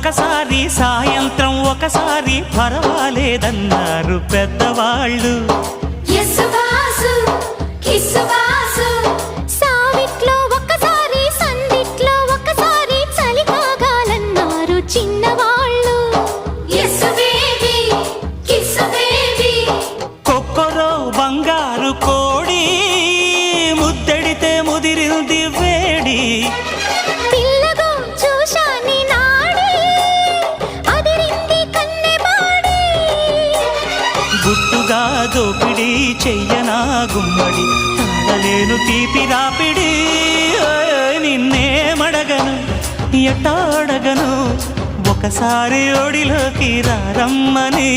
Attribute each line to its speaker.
Speaker 1: ఒకసారి సాయంత్రం ఒకసారి పర్వాలేదన్నారు పెద్దవాళ్ళు.
Speaker 2: సావిట్లో ఒకసారి సందిట్లో ఒకసారి చలి కాగాలన్నారు చిన్నవాళ్ళు.
Speaker 1: కొక్కరో బంగారు కోడి ముద్దడితే ముదిరింది వేడి.
Speaker 2: పిల్లగో చూశాని నాడి అదిరింది కన్నెబాడి.
Speaker 1: గుట్టుగా దోపిడి చెయ్యనా గుమ్మడి తాళలేను తీపి రాపిడి. నిన్నేమడగను ఎట్టాడగను ఒకసారి ఒడిలోకి రారమ్మని.